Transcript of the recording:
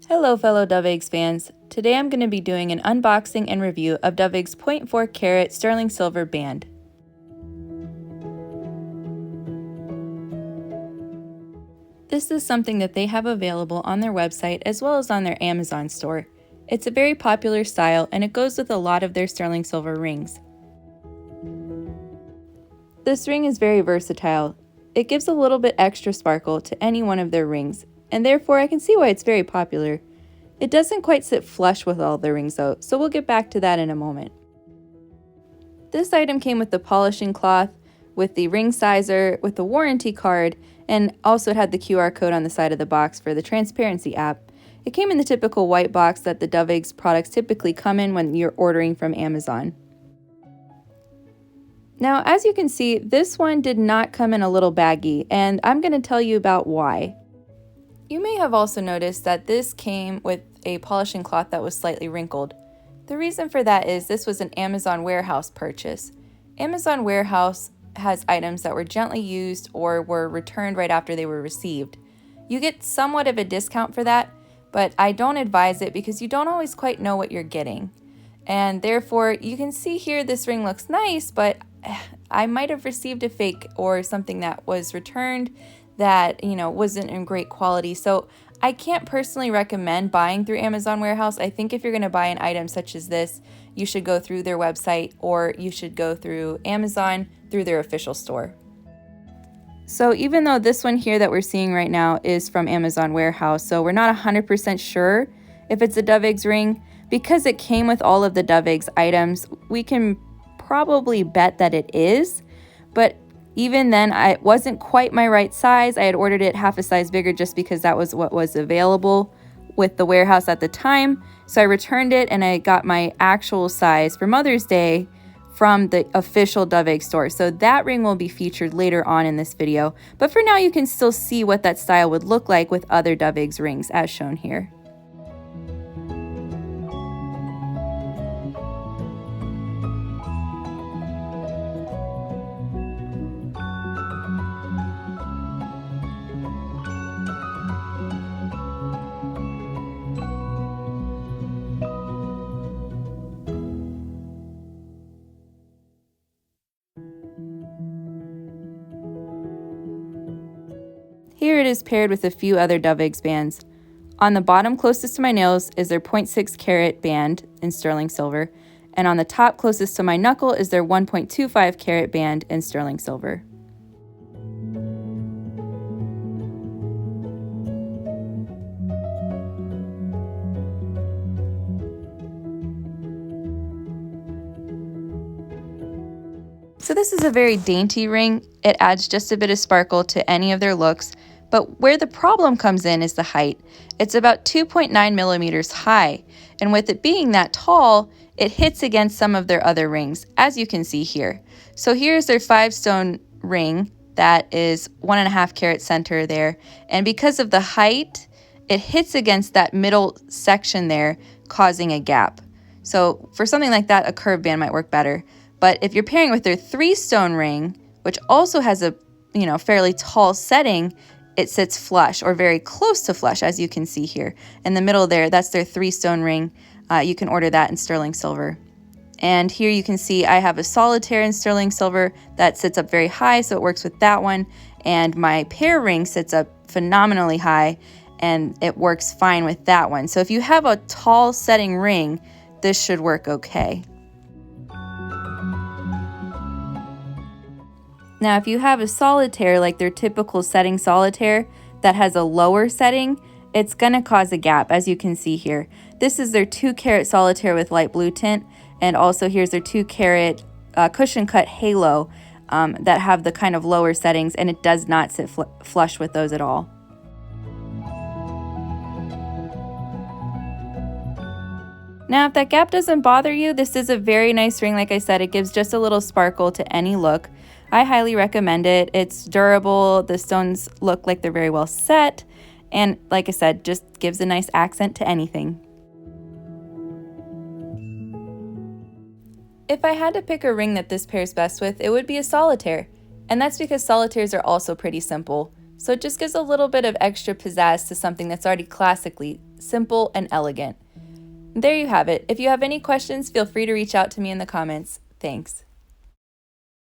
Hello fellow DovEggs fans, today I'm going to be doing an unboxing and review of DovEggs 0.4 carat sterling silver band. This is something that they have available on their website as well as on their Amazon store. It's a very popular style and it goes with a lot of their sterling silver rings. This ring is very versatile. It gives a little bit extra sparkle to any one of their rings, and therefore I can see why it's very popular. It doesn't quite sit flush with all the rings though, so we'll get back to that in a moment. This item came with the polishing cloth, with the ring sizer, with the warranty card, and also it had the QR code on the side of the box for the transparency app. It came in the typical white box that the DovEggs products typically come in when you're ordering from Amazon. Now, as you can see, this one did not come in a little baggie, and I'm going to tell you about why. You may have also noticed that this came with a polishing cloth that was slightly wrinkled. The reason for that is this was an Amazon warehouse purchase. Amazon warehouse has items that were gently used or were returned right after they were received. You get somewhat of a discount for that, but I don't advise it because you don't always quite know what you're getting. And therefore, you can see here this ring looks nice, but I might have received a fake or something that was returned that, wasn't in great quality. So I can't personally recommend buying through Amazon warehouse. I think if you're going to buy an item such as this, you should go through their website or you should go through Amazon through their official store. So even though this one here that we're seeing right now is from Amazon warehouse, so we're not 100% sure if it's a DovEggs ring, because it came with all of the DovEggs items, we can probably bet that it is, but even then, it wasn't quite my right size. I had ordered it half a size bigger just because that was what was available with the warehouse at the time. So I returned it and I got my actual size for Mother's Day from the official DovEggs store. So that ring will be featured later on in this video. But for now, you can still see what that style would look like with other DovEggs rings as shown here. Here it is paired with a few other DovEggs bands. On the bottom closest to my nails is their 0.6 carat band in sterling silver, and on the top closest to my knuckle is their 1.25 carat band in sterling silver. So this is a very dainty ring. It adds just a bit of sparkle to any of their looks, but where the problem comes in is the height. It's about 2.9 millimeters high, and with it being that tall, it hits against some of their other rings, as you can see here. So here's their 5-stone ring that is 1.5 carat center there, and because of the height, it hits against that middle section there, causing a gap. So for something like that, a curved band might work better. But if you're pairing with their 3-stone ring, which also has a fairly tall setting, it sits flush or very close to flush, as you can see here. In the middle there, that's their 3-stone ring. You can order that in sterling silver. And here you can see I have a solitaire in sterling silver that sits up very high, so it works with that one. And my pair ring sits up phenomenally high, and it works fine with that one. So if you have a tall setting ring, this should work okay. Now, if you have a solitaire, like their typical setting solitaire that has a lower setting, it's going to cause a gap, as you can see here. This is their 2 carat solitaire with light blue tint, and also here's their 2 carat cushion cut halo that have the kind of lower settings, and it does not sit flush with those at all. Now, if that gap doesn't bother you, this is a very nice ring. Like I said, it gives just a little sparkle to any look. I highly recommend it. It's durable, the stones look like they're very well set, and like I said, just gives a nice accent to anything. If I had to pick a ring that this pairs best with, it would be a solitaire, and that's because solitaires are also pretty simple, so it just gives a little bit of extra pizzazz to something that's already classically simple and elegant. There you have it. If you have any questions, feel free to reach out to me in the comments. Thanks.